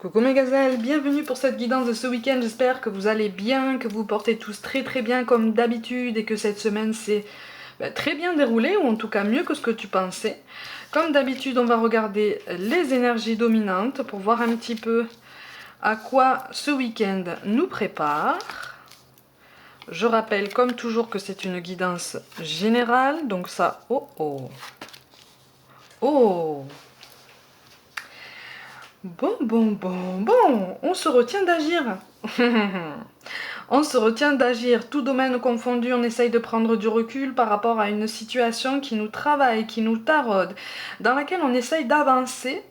Coucou mes gazelles, bienvenue pour cette guidance de ce week-end, j'espère que vous allez bien, que vous portez tous très bien comme d'habitude et que cette semaine s'est très bien déroulée, ou en tout cas mieux que ce que tu pensais. Comme d'habitude, on va regarder les énergies dominantes pour voir un petit peu à quoi ce week-end nous prépare. Je rappelle comme toujours que c'est une guidance générale, donc ça... Oh. Bon, on se retient d'agir. On se retient d'agir, tout domaine confondu, on essaye de prendre du recul par rapport à une situation qui nous travaille, qui nous taraude, dans laquelle on essaye d'avancer.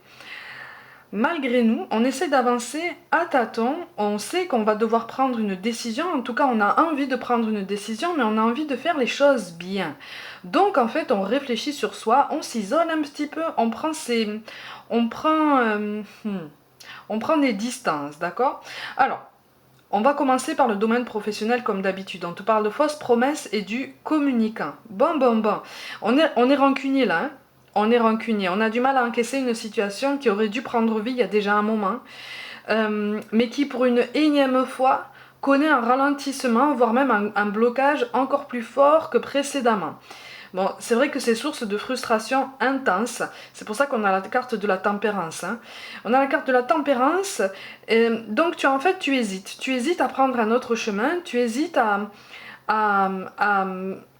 Malgré nous, on essaie d'avancer à tâtons, on sait qu'on va devoir prendre une décision, en tout cas on a envie de prendre une décision, mais on a envie de faire les choses bien. Donc en fait on réfléchit sur soi, on s'isole un petit peu, on prend des distances, d'accord? Alors, on va commencer par le domaine professionnel comme d'habitude. On te parle de fausses promesses et du communicant. Bon. On est rancunier là, hein. On est rancunier. On a du mal à encaisser une situation qui aurait dû prendre vie il y a déjà un moment, mais qui pour une énième fois connaît un ralentissement, voire même un blocage encore plus fort que précédemment. Bon, c'est vrai que c'est source de frustration intense, c'est pour ça qu'on a la carte de la tempérance. Hein. On a la carte de la tempérance, et donc tu hésites à prendre un autre chemin, tu hésites à, à,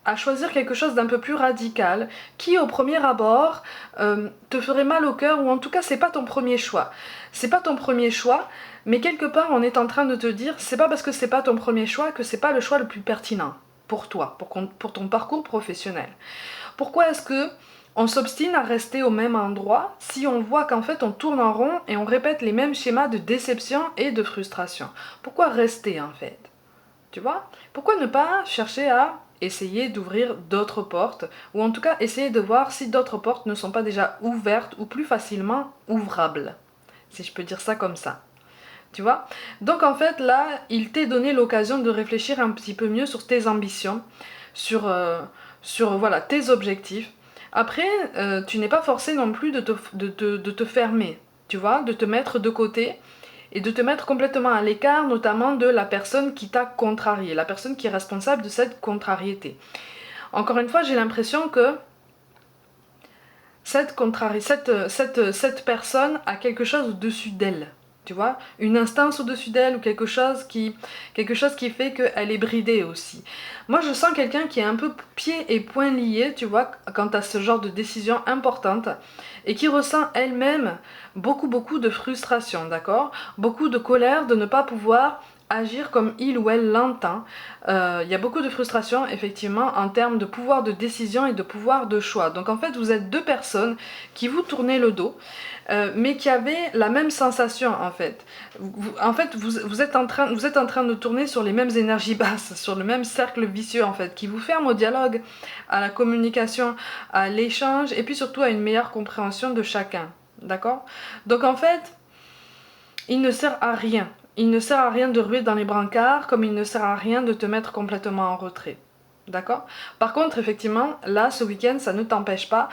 à choisir quelque chose d'un peu plus radical, qui au premier abord te ferait mal au cœur, ou en tout cas c'est pas ton premier choix. C'est pas ton premier choix, mais quelque part on est en train de te dire, c'est pas parce que c'est pas ton premier choix que c'est pas le choix le plus pertinent pour toi, pour ton parcours professionnel. Pourquoi est-ce que on s'obstine à rester au même endroit si on voit qu'en fait on tourne en rond et on répète les mêmes schémas de déception et de frustration? Pourquoi rester en fait? Tu vois? Pourquoi ne pas chercher à essayer d'ouvrir d'autres portes, ou en tout cas essayer de voir si d'autres portes ne sont pas déjà ouvertes ou plus facilement ouvrables, si je peux dire ça comme ça. Tu vois? Donc en fait là, il t'est donné l'occasion de réfléchir un petit peu mieux sur tes ambitions, sur voilà, tes objectifs. Après, tu n'es pas forcé non plus de te fermer, tu vois, de te mettre de côté et de te mettre complètement à l'écart, notamment de la personne qui t'a contrarié, la personne qui est responsable de cette contrariété. Encore une fois, j'ai l'impression que cette personne a quelque chose au-dessus d'elle. Tu vois, une instance au-dessus d'elle, ou quelque chose qui fait qu'elle est bridée aussi. Moi, je sens quelqu'un qui est un peu pieds et poings liés, tu vois, quant à ce genre de décision importante, et qui ressent elle-même beaucoup de frustration, d'accord? Beaucoup de colère de ne pas pouvoir agir comme il ou elle l'entend. Il y a beaucoup de frustration, effectivement, en termes de pouvoir de décision et de pouvoir de choix. Donc en fait, vous êtes deux personnes qui vous tournez le dos, mais qui avaient la même sensation, en fait. Vous êtes en train de tourner sur les mêmes énergies basses, sur le même cercle vicieux, en fait, qui vous ferme au dialogue, à la communication, à l'échange, et puis surtout à une meilleure compréhension de chacun. D'accord? Donc en fait, il ne sert à rien. Il ne sert à rien de ruer dans les brancards, comme il ne sert à rien de te mettre complètement en retrait. D'accord? Par contre, effectivement, là, ce week-end, ça ne t'empêche pas.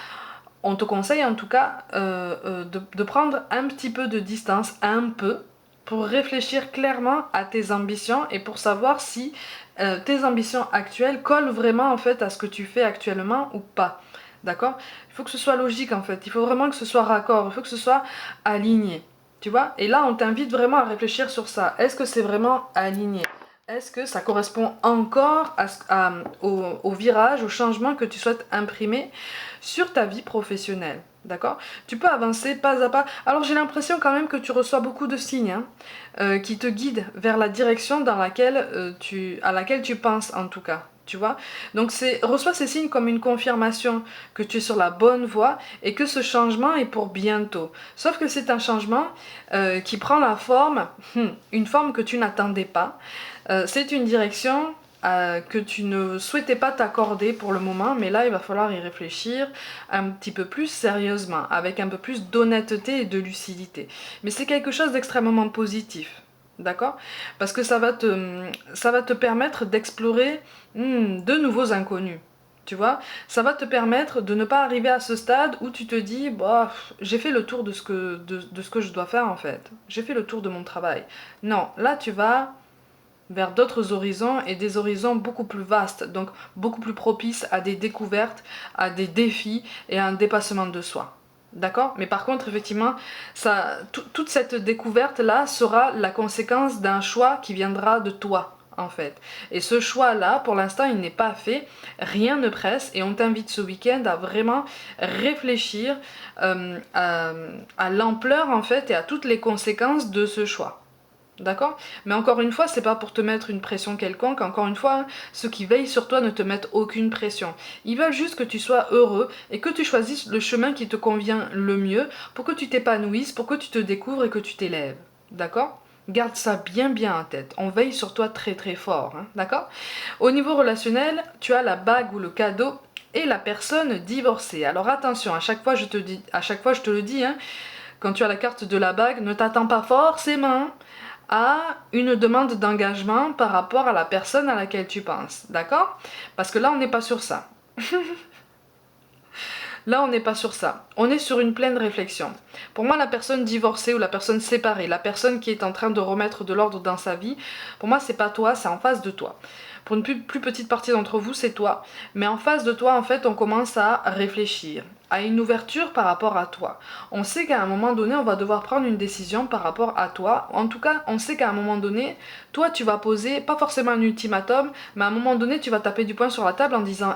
On te conseille en tout cas de prendre un petit peu de distance, un peu, pour réfléchir clairement à tes ambitions et pour savoir si tes ambitions actuelles collent vraiment en fait à ce que tu fais actuellement ou pas. D'accord? Il faut que ce soit logique en fait, il faut vraiment que ce soit raccord, il faut que ce soit aligné. Tu vois? Et là, on t'invite vraiment à réfléchir sur ça. Est-ce que c'est vraiment aligné? Est-ce que ça correspond encore au virage, au changement que tu souhaites imprimer sur ta vie professionnelle? D'accord? Tu peux avancer pas à pas. Alors j'ai l'impression quand même que tu reçois beaucoup de signes hein, qui te guident vers la direction à laquelle tu penses en tout cas. Tu vois? Donc reçois ces signes comme une confirmation que tu es sur la bonne voie et que ce changement est pour bientôt. Sauf que c'est un changement qui prend la forme, une forme que tu n'attendais pas. C'est une direction que tu ne souhaitais pas t'accorder pour le moment, mais là il va falloir y réfléchir un petit peu plus sérieusement, avec un peu plus d'honnêteté et de lucidité. Mais c'est quelque chose d'extrêmement positif. D'accord? Parce que ça va te permettre d'explorer de nouveaux inconnus. Tu vois, ça va te permettre de ne pas arriver à ce stade où tu te dis, bah, j'ai fait le tour de ce que je dois faire en fait. J'ai fait le tour de mon travail. Non, là tu vas vers d'autres horizons et des horizons beaucoup plus vastes, donc beaucoup plus propices à des découvertes, à des défis et à un dépassement de soi. D'accord? Mais par contre, effectivement, toute cette découverte-là sera la conséquence d'un choix qui viendra de toi, en fait. Et ce choix-là, pour l'instant, il n'est pas fait, rien ne presse, et on t'invite ce week-end à vraiment réfléchir à l'ampleur, en fait, et à toutes les conséquences de ce choix. D'accord? Mais encore une fois, c'est pas pour te mettre une pression quelconque. Encore une fois, ceux qui veillent sur toi ne te mettent aucune pression. Ils veulent juste que tu sois heureux et que tu choisisses le chemin qui te convient le mieux pour que tu t'épanouisses, pour que tu te découvres et que tu t'élèves. D'accord? Garde ça bien bien en tête. On veille sur toi très très fort. Hein, d'accord? Au niveau relationnel, tu as la bague ou le cadeau et la personne divorcée. Alors attention, à chaque fois je te le dis, hein, quand tu as la carte de la bague, ne t'attends pas forcément à une demande d'engagement par rapport à la personne à laquelle tu penses, d'accord? Parce que là, on n'est pas sur ça. Là, on n'est pas sur ça. On est sur une pleine réflexion. Pour moi, la personne divorcée ou la personne séparée, la personne qui est en train de remettre de l'ordre dans sa vie, pour moi, c'est pas toi, c'est en face de toi. Pour une plus petite partie d'entre vous, c'est toi. Mais en face de toi, en fait, on commence à réfléchir, à une ouverture par rapport à toi. On sait qu'à un moment donné, on va devoir prendre une décision par rapport à toi. En tout cas, on sait qu'à un moment donné, toi, tu vas poser, pas forcément un ultimatum, mais à un moment donné, tu vas taper du poing sur la table en disant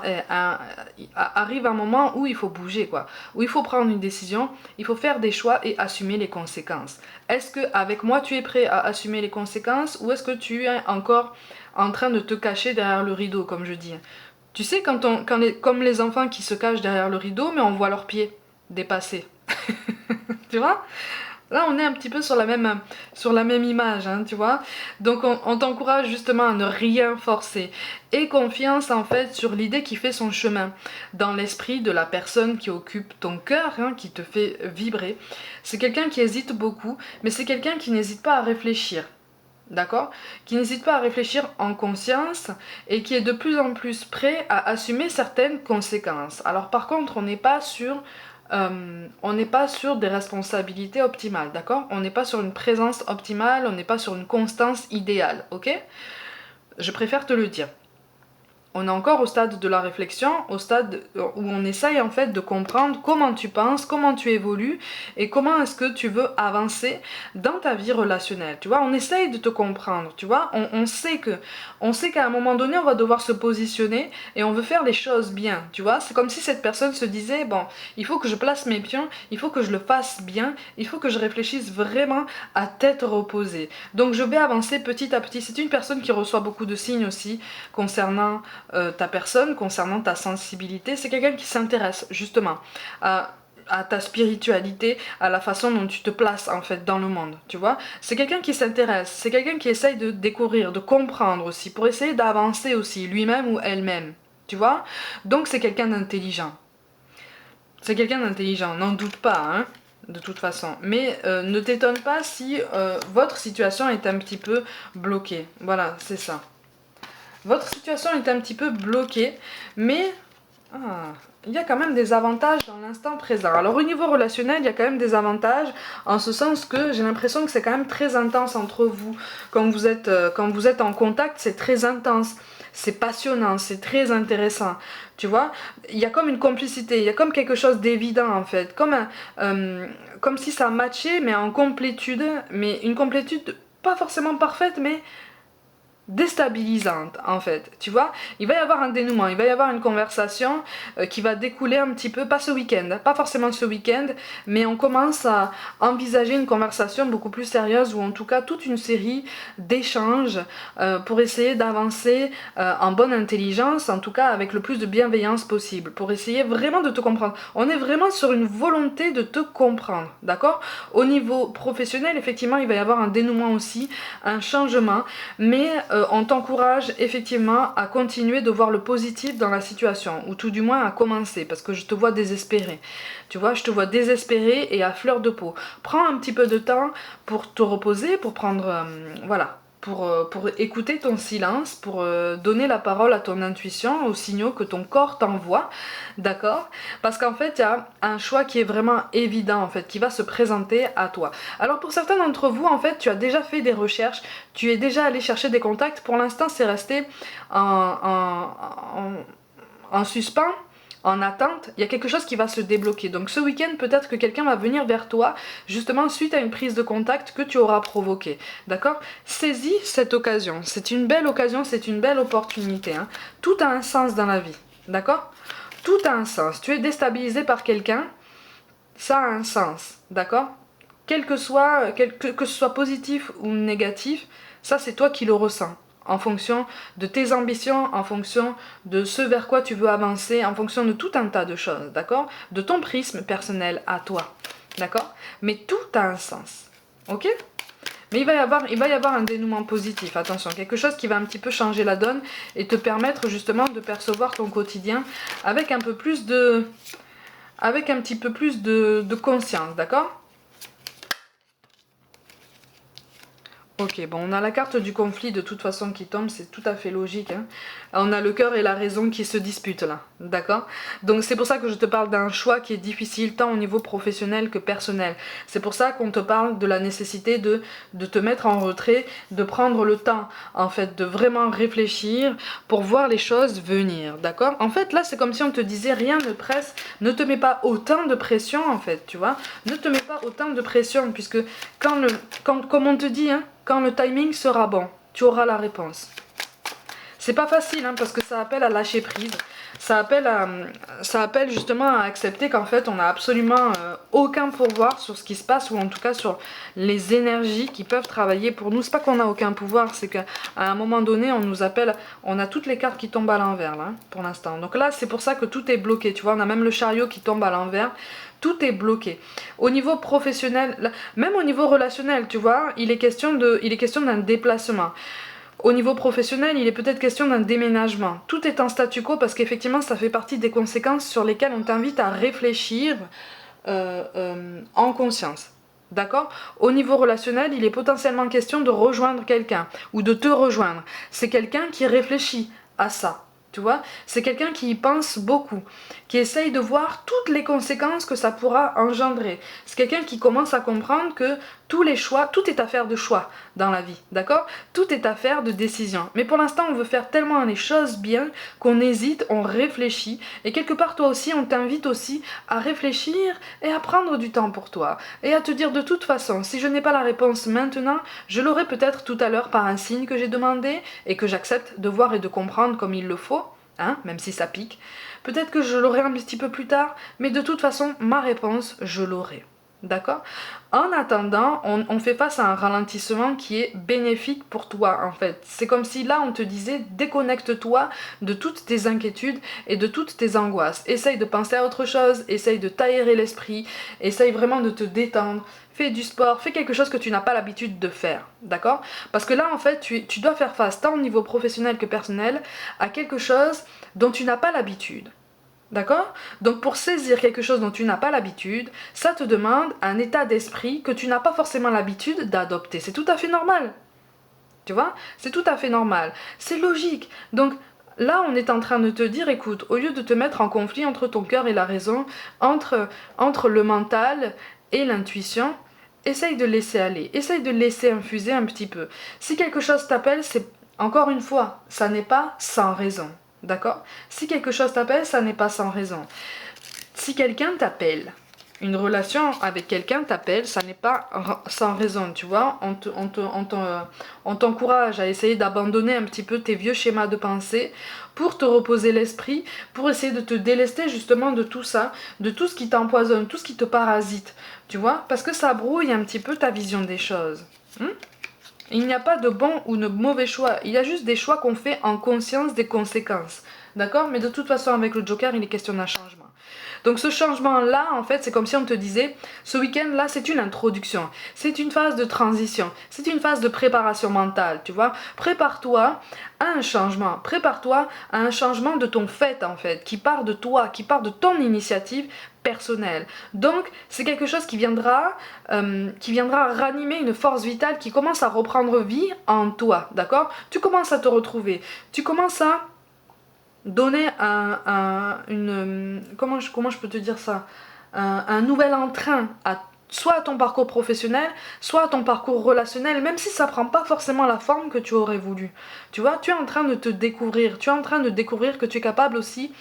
arrive un moment où il faut bouger, quoi. Où il faut prendre une décision, il faut faire des choix et assumer les conséquences. Est-ce qu'avec moi, tu es prêt à assumer les conséquences ou est-ce que tu es encore en train de te cacher derrière le rideau, comme je dis? Tu sais, comme les enfants qui se cachent derrière le rideau, mais on voit leurs pieds dépasser. Tu vois? Là, on est un petit peu sur la même image, hein, tu vois. Donc, on t'encourage justement à ne rien forcer. Et confiance, en fait, sur l'idée qui fait son chemin. Dans l'esprit de la personne qui occupe ton cœur, hein, qui te fait vibrer. C'est quelqu'un qui hésite beaucoup, mais c'est quelqu'un qui n'hésite pas à réfléchir. D'accord? Qui n'hésite pas à réfléchir en conscience et qui est de plus en plus prêt à assumer certaines conséquences. Alors par contre, on n'est pas sur des responsabilités optimales, d'accord? On n'est pas sur une présence optimale, on n'est pas sur une constance idéale, ok? Je préfère te le dire. On est encore au stade de la réflexion, au stade où on essaye en fait de comprendre comment tu penses, comment tu évolues et comment est-ce que tu veux avancer dans ta vie relationnelle. Tu vois, on essaye de te comprendre, tu vois, on sait qu'à un moment donné on va devoir se positionner et on veut faire les choses bien, tu vois. C'est comme si cette personne se disait, bon, il faut que je place mes pions, il faut que je le fasse bien, il faut que je réfléchisse vraiment à tête reposée. Donc je vais avancer petit à petit. C'est une personne qui reçoit beaucoup de signes aussi concernant ta personne, concernant ta sensibilité. C'est quelqu'un qui s'intéresse justement à ta spiritualité, à la façon dont tu te places en fait dans le monde, tu vois. C'est quelqu'un qui s'intéresse, c'est quelqu'un qui essaye de découvrir, de comprendre aussi, pour essayer d'avancer aussi, lui-même ou elle-même, tu vois. Donc c'est quelqu'un d'intelligent. C'est quelqu'un d'intelligent, n'en doute pas, hein, de toute façon. Mais ne t'étonne pas si votre situation est un petit peu bloquée. Voilà, c'est ça. Votre situation est un petit peu bloquée, mais il y a quand même des avantages dans l'instant présent. Alors au niveau relationnel, il y a quand même des avantages, en ce sens que j'ai l'impression que c'est quand même très intense entre vous. Quand vous êtes en contact, c'est très intense, c'est passionnant, c'est très intéressant. Tu vois, il y a comme une complicité, il y a comme quelque chose d'évident en fait, comme si ça matchait, mais en complétude, mais une complétude pas forcément parfaite, mais déstabilisante en fait, tu vois. Il va y avoir un dénouement, il va y avoir une conversation qui va découler un petit peu, pas ce week-end, pas forcément ce week-end, mais on commence à envisager une conversation beaucoup plus sérieuse, ou en tout cas toute une série d'échanges pour essayer d'avancer en bonne intelligence, en tout cas avec le plus de bienveillance possible, pour essayer vraiment de te comprendre. On est vraiment sur une volonté de te comprendre, d'accord? Au niveau professionnel, effectivement, il va y avoir un dénouement aussi, un changement, mais on t'encourage effectivement à continuer de voir le positif dans la situation, ou tout du moins à commencer, parce que je te vois désespéré. Tu vois, je te vois désespéré et à fleur de peau. Prends un petit peu de temps pour te reposer, pour prendre... voilà. pour écouter ton silence, pour donner la parole à ton intuition, aux signaux que ton corps t'envoie, d'accord? Parce qu'en fait, il y a un choix qui est vraiment évident, en fait, qui va se présenter à toi. Alors pour certains d'entre vous, en fait, tu as déjà fait des recherches, tu es déjà allé chercher des contacts, pour l'instant, c'est resté en suspens, en attente, il y a quelque chose qui va se débloquer. Donc ce week-end, peut-être que quelqu'un va venir vers toi, justement suite à une prise de contact que tu auras provoquée. D'accord? Saisis cette occasion. C'est une belle occasion, c'est une belle opportunité. Hein. Tout a un sens dans la vie. D'accord? Tout a un sens. Tu es déstabilisé par quelqu'un, ça a un sens. D'accord? Que ce soit positif ou négatif, ça c'est toi qui le ressens. En fonction de tes ambitions, en fonction de ce vers quoi tu veux avancer, en fonction de tout un tas de choses, d'accord? De ton prisme personnel à toi, d'accord? Mais tout a un sens, ok? Mais il va y avoir un dénouement positif, attention, quelque chose qui va un petit peu changer la donne et te permettre justement de percevoir ton quotidien avec un peu plus de... avec un petit peu plus de conscience, d'accord? Ok, bon, on a la carte du conflit de toute façon qui tombe, c'est tout à fait logique. Hein. On a le cœur et la raison qui se disputent là, d'accord? Donc c'est pour ça que je te parle d'un choix qui est difficile tant au niveau professionnel que personnel. C'est pour ça qu'on te parle de la nécessité de te mettre en retrait, de prendre le temps en fait, de vraiment réfléchir pour voir les choses venir, d'accord? En fait là c'est comme si on te disait rien ne presse, ne te mets pas autant de pression en fait, tu vois? Ne te mets pas autant de pression puisque comme on te dit, hein, quand le timing sera bon, tu auras la réponse. C'est pas facile hein, parce que ça appelle à lâcher prise. Ça appelle justement à accepter qu'en fait on n'a absolument aucun pouvoir sur ce qui se passe ou en tout cas sur les énergies qui peuvent travailler pour nous. C'est pas qu'on n'a aucun pouvoir, c'est qu'à un moment donné on nous appelle, on a toutes les cartes qui tombent à l'envers là pour l'instant. Donc là c'est pour ça que tout est bloqué, tu vois, on a même le chariot qui tombe à l'envers. Tout est bloqué. Au niveau professionnel, même au niveau relationnel, tu vois, il est question d'un déplacement. Au niveau professionnel, il est peut-être question d'un déménagement. Tout est en statu quo parce qu'effectivement, ça fait partie des conséquences sur lesquelles on t'invite à réfléchir en conscience. D'accord? Au niveau relationnel, il est potentiellement question de rejoindre quelqu'un ou de te rejoindre. C'est quelqu'un qui réfléchit à ça. Tu vois, c'est quelqu'un qui y pense beaucoup, qui essaye de voir toutes les conséquences que ça pourra engendrer. C'est quelqu'un qui commence à comprendre que tous les choix, tout est affaire de choix dans la vie, d'accord? Tout est affaire de décision. Mais pour l'instant, on veut faire tellement les choses bien qu'on hésite, on réfléchit. Et quelque part, toi aussi, on t'invite aussi à réfléchir et à prendre du temps pour toi. Et à te dire de toute façon, si je n'ai pas la réponse maintenant, je l'aurai peut-être tout à l'heure par un signe que j'ai demandé et que j'accepte de voir et de comprendre comme il le faut. Hein, même si ça pique. Peut-être que je l'aurai un petit peu plus tard, mais de toute façon, ma réponse, je l'aurai. D'accord? En attendant, on fait face à un ralentissement qui est bénéfique pour toi, en fait. C'est comme si là, on te disait, déconnecte-toi de toutes tes inquiétudes et de toutes tes angoisses. Essaye de penser à autre chose, essaye de t'aérer l'esprit, essaye vraiment de te détendre. Fais du sport, fais quelque chose que tu n'as pas l'habitude de faire, d'accord? Parce que là, en fait, tu dois faire face, tant au niveau professionnel que personnel, à quelque chose dont tu n'as pas l'habitude. D'accord? Donc pour saisir quelque chose dont tu n'as pas l'habitude, ça te demande un état d'esprit que tu n'as pas forcément l'habitude d'adopter. C'est tout à fait normal. Tu vois? C'est tout à fait normal. C'est logique. Donc là, on est en train de te dire, écoute, au lieu de te mettre en conflit entre ton cœur et la raison, entre le mental et l'intuition, essaye de laisser aller. Essaye de laisser infuser un petit peu. Si quelque chose t'appelle, c'est encore une fois, ça n'est pas sans raison. D'accord? Si quelque chose t'appelle, ça n'est pas sans raison. Si quelqu'un t'appelle, une relation avec quelqu'un t'appelle, ça n'est pas sans raison, tu vois. On t'encourage à essayer d'abandonner un petit peu tes vieux schémas de pensée pour te reposer l'esprit, pour essayer de te délester justement de tout ça, de tout ce qui t'empoisonne, tout ce qui te parasite, tu vois. Parce que ça brouille un petit peu ta vision des choses. Il n'y a pas de bon ou de mauvais choix, il y a juste des choix qu'on fait en conscience des conséquences. D'accord? Mais de toute façon, avec le Joker, il est question d'un changement. Donc ce changement-là, en fait, c'est comme si on te disait, ce week-end-là, c'est une introduction, c'est une phase de transition, c'est une phase de préparation mentale, tu vois. Prépare-toi à un changement, prépare-toi à un changement de ton fait, en fait, qui part de toi, qui part de ton initiative personnelle. Donc, c'est quelque chose qui viendra ranimer une force vitale qui commence à reprendre vie en toi, d'accord? Tu commences à te retrouver, tu commences à donner comment je peux te dire ça, un nouvel entrain soit à ton parcours professionnel, soit à ton parcours relationnel, même si ça prend pas forcément la forme que tu aurais voulu. Tu vois, tu es en train de te découvrir, tu es en train de découvrir que tu es capable aussi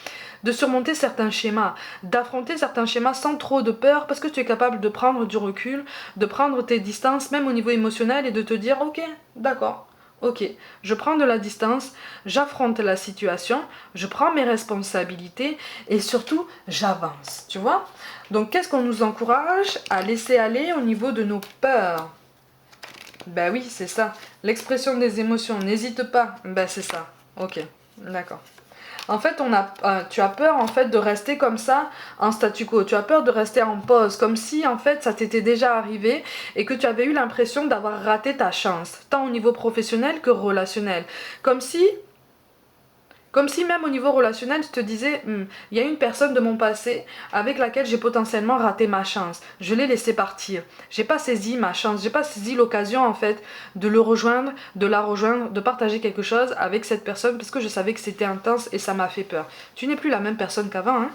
de surmonter certains schémas, d'affronter certains schémas sans trop de peur, parce que tu es capable de prendre du recul, de prendre tes distances, même au niveau émotionnel, et de te dire, ok, d'accord, ok, je prends de la distance, j'affronte la situation, je prends mes responsabilités et surtout j'avance, tu vois. Donc qu'est-ce qu'on nous encourage à laisser aller au niveau de nos peurs? Ben oui, c'est ça. L'expression des émotions, n'hésite pas. Ben c'est ça. Ok, d'accord. En fait, tu as peur en fait de rester comme ça en statu quo. Tu as peur de rester en pause, comme si en fait ça t'était déjà arrivé et que tu avais eu l'impression d'avoir raté ta chance, tant au niveau professionnel que relationnel. Comme si comme si même au niveau relationnel, tu te disais, il y a une personne de mon passé avec laquelle j'ai potentiellement raté ma chance. Je l'ai laissé partir. J'ai pas saisi ma chance. J'ai pas saisi l'occasion en fait de le rejoindre, de la rejoindre, de partager quelque chose avec cette personne parce que je savais que c'était intense et ça m'a fait peur. Tu n'es plus la même personne qu'avant, hein.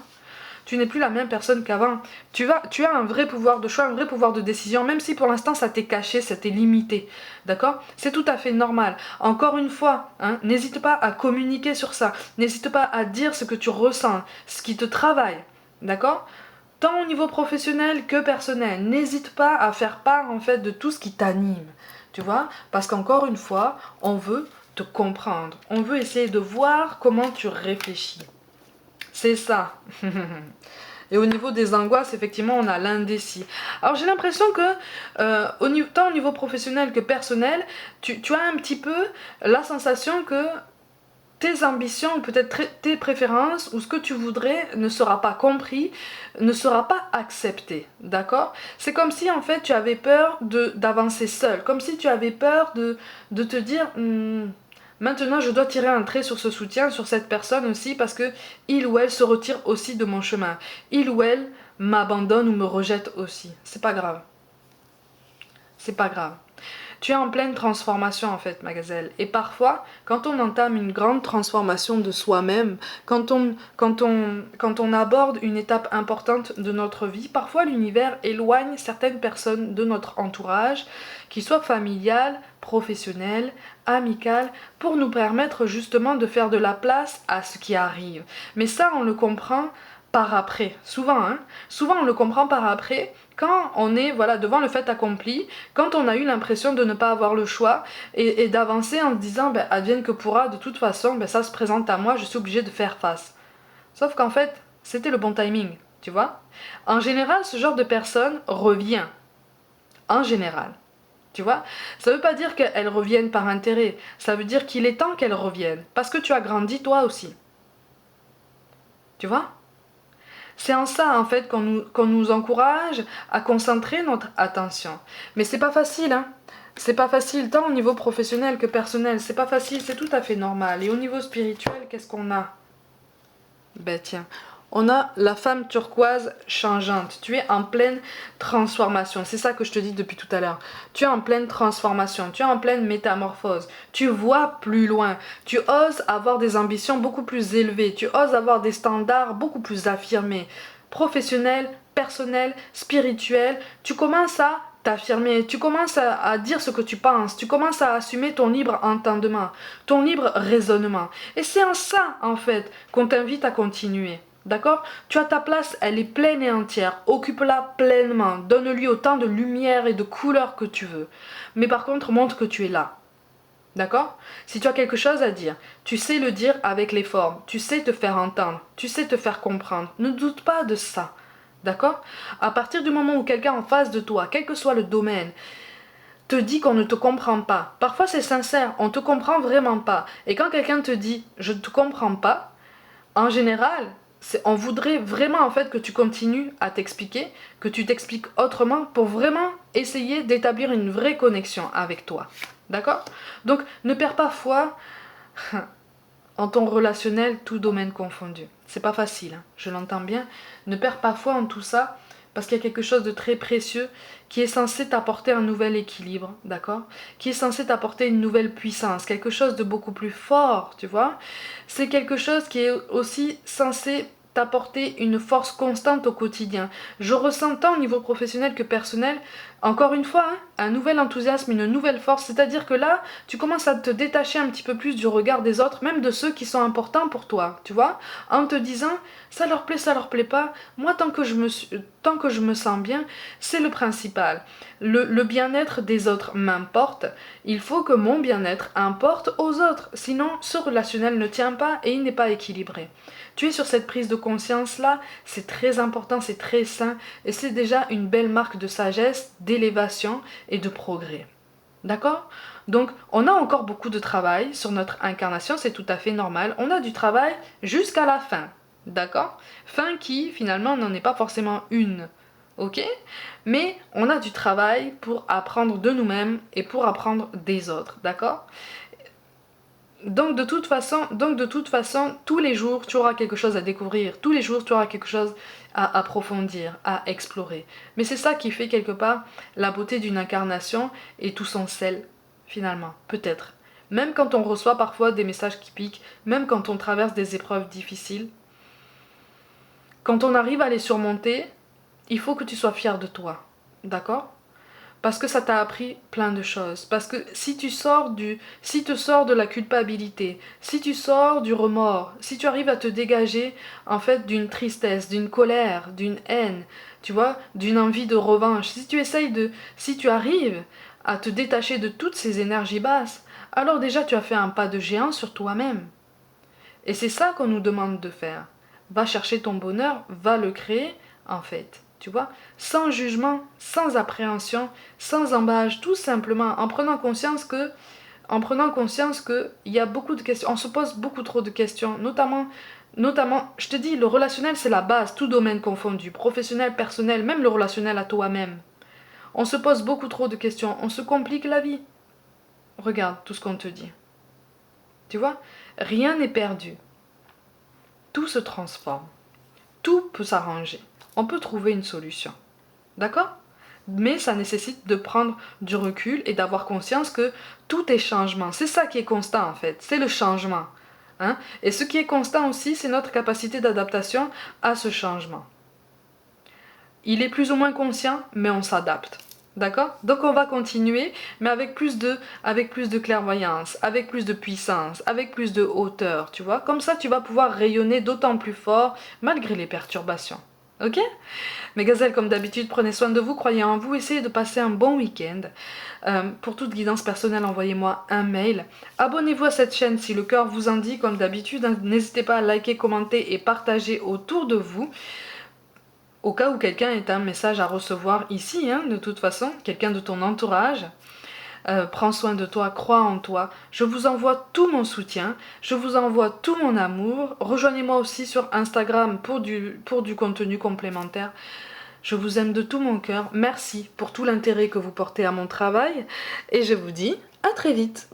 Tu n'es plus la même personne qu'avant. Tu as un vrai pouvoir de choix, un vrai pouvoir de décision, même si pour l'instant ça t'est caché, ça t'est limité. D'accord? C'est tout à fait normal. Encore une fois, hein, n'hésite pas à communiquer sur ça. N'hésite pas à dire ce que tu ressens, ce qui te travaille. D'accord? Tant au niveau professionnel que personnel. N'hésite pas à faire part en fait de tout ce qui t'anime. Tu vois? Parce qu'encore une fois, on veut te comprendre. On veut essayer de voir comment tu réfléchis. C'est ça. Et au niveau des angoisses, effectivement, on a l'indécis. Alors j'ai l'impression que, tant au niveau professionnel que personnel, tu as un petit peu la sensation que tes ambitions, ou peut-être tes préférences, ou ce que tu voudrais ne sera pas compris, ne sera pas accepté. D'accord? C'est comme si en fait tu avais peur d'avancer seul, comme si tu avais peur de te dire... Maintenant, je dois tirer un trait sur ce soutien, sur cette personne aussi, parce que il ou elle se retire aussi de mon chemin. Il ou elle m'abandonne ou me rejette aussi. C'est pas grave. C'est pas grave. Tu es en pleine transformation en fait, ma gazelle. Et parfois, quand on entame une grande transformation de soi-même, quand on aborde une étape importante de notre vie, parfois l'univers éloigne certaines personnes de notre entourage, qu'ils soient familiales, professionnelles, amicales, pour nous permettre justement de faire de la place à ce qui arrive. Mais ça, on le comprend par après. Souvent, hein. Souvent, on le comprend par après quand on est voilà, devant le fait accompli, quand on a eu l'impression de ne pas avoir le choix et d'avancer en se disant ben, advienne que pourra, de toute façon ben, ça se présente à moi, je suis obligée de faire face. Sauf qu'en fait, c'était le bon timing, tu vois. En général, ce genre de personne revient. En général. Tu vois, ça veut pas dire qu'elles reviennent par intérêt, ça veut dire qu'il est temps qu'elles reviennent, parce que tu as grandi toi aussi. Tu vois? C'est en ça, en fait, qu'on nous encourage à concentrer notre attention. Mais c'est pas facile, hein. C'est pas facile, tant au niveau professionnel que personnel. C'est pas facile, c'est tout à fait normal. Et au niveau spirituel, qu'est-ce qu'on a? Ben tiens, on a la femme turquoise changeante. Tu es en pleine transformation. C'est ça que je te dis depuis tout à l'heure. Tu es en pleine transformation. Tu es en pleine métamorphose. Tu vois plus loin. Tu oses avoir des ambitions beaucoup plus élevées. Tu oses avoir des standards beaucoup plus affirmés. Professionnels, personnels, spirituels. Tu commences à t'affirmer, tu commences à dire ce que tu penses, tu commences à assumer ton libre entendement, ton libre raisonnement. Et c'est en ça, en fait, qu'on t'invite à continuer. D'accord? Tu as ta place, elle est pleine et entière. Occupe-la pleinement. Donne-lui autant de lumière et de couleur que tu veux. Mais par contre, montre que tu es là. D'accord? Si tu as quelque chose à dire, tu sais le dire avec les formes. Tu sais te faire entendre. Tu sais te faire comprendre. Ne doute pas de ça. D'accord? À partir du moment où quelqu'un en face de toi, quel que soit le domaine, te dit qu'on ne te comprend pas, parfois c'est sincère, on te comprend vraiment pas. Et quand quelqu'un te dit je ne te comprends pas, en général, on voudrait vraiment en fait que tu continues à t'expliquer, que tu t'expliques autrement pour vraiment essayer d'établir une vraie connexion avec toi. D'accord? Donc ne perds pas foi en ton relationnel, tout domaine confondu. C'est pas facile, hein, je l'entends bien. Ne perds pas foi en tout ça, parce qu'il y a quelque chose de très précieux qui est censé t'apporter un nouvel équilibre, d'accord? Qui est censé t'apporter une nouvelle puissance, quelque chose de beaucoup plus fort, tu vois? C'est quelque chose qui est aussi censé t'apporter une force constante au quotidien. Je ressens tant au niveau professionnel que personnel, encore une fois, hein, un nouvel enthousiasme, une nouvelle force, c'est-à-dire que là, tu commences à te détacher un petit peu plus du regard des autres, même de ceux qui sont importants pour toi, tu vois, en te disant, ça leur plaît pas, moi tant que je me sens bien, c'est le principal. Le bien-être des autres m'importe, il faut que mon bien-être importe aux autres, sinon ce relationnel ne tient pas et il n'est pas équilibré. Tu es sur cette prise de conscience-là, c'est très important, c'est très sain, et c'est déjà une belle marque de sagesse, d'élévation et de progrès. D'accord? Donc, on a encore beaucoup de travail sur notre incarnation, c'est tout à fait normal. On a du travail jusqu'à la fin. D'accord? Fin qui, finalement, n'en est pas forcément une. Ok? Mais on a du travail pour apprendre de nous-mêmes et pour apprendre des autres. D'accord? Donc de toute façon, tous les jours, tu auras quelque chose à découvrir. Tous les jours, tu auras quelque chose à approfondir, à explorer. Mais c'est ça qui fait quelque part la beauté d'une incarnation et tout son sel, finalement, peut-être. Même quand on reçoit parfois des messages qui piquent, même quand on traverse des épreuves difficiles, quand on arrive à les surmonter, il faut que tu sois fier de toi. D'accord? Parce que ça t'a appris plein de choses. Parce que si tu sors de la culpabilité, si tu sors du remords, si tu arrives à te dégager en fait d'une tristesse, d'une colère, d'une haine, tu vois, d'une envie de revanche, si tu arrives à te détacher de toutes ces énergies basses, alors déjà tu as fait un pas de géant sur toi-même. Et c'est ça qu'on nous demande de faire. Va chercher ton bonheur, va le créer en fait. Tu vois, sans jugement, sans appréhension, sans embâche, tout simplement en prenant conscience que il y a beaucoup de questions, on se pose beaucoup trop de questions, notamment, je te dis, le relationnel c'est la base, tout domaine confondu, professionnel, personnel, même le relationnel à toi-même. On se pose beaucoup trop de questions, on se complique la vie. Regarde tout ce qu'on te dit. Tu vois, rien n'est perdu. Tout se transforme. Tout peut s'arranger. On peut trouver une solution. D'accord? Mais ça nécessite de prendre du recul et d'avoir conscience que tout est changement. C'est ça qui est constant en fait, c'est le changement. Hein? Et ce qui est constant aussi, c'est notre capacité d'adaptation à ce changement. Il est plus ou moins conscient, mais on s'adapte. D'accord? Donc on va continuer, mais avec plus de clairvoyance, avec plus de puissance, avec plus de hauteur, tu vois? Comme ça, tu vas pouvoir rayonner d'autant plus fort malgré les perturbations. Ok? Mes gazelles, comme d'habitude, prenez soin de vous, croyez en vous, essayez de passer un bon week-end. Pour toute guidance personnelle, envoyez-moi un mail. Abonnez-vous à cette chaîne si le cœur vous en dit, comme d'habitude. Hein, n'hésitez pas à liker, commenter et partager autour de vous. Au cas où quelqu'un ait un message à recevoir ici, hein, de toute façon, quelqu'un de ton entourage. Prends soin de toi, crois en toi. Je vous envoie tout mon soutien, je vous envoie tout mon amour. Rejoignez-moi aussi sur Instagram pour du contenu complémentaire. Je vous aime de tout mon cœur. Merci pour tout l'intérêt que vous portez à mon travail et je vous dis à très vite.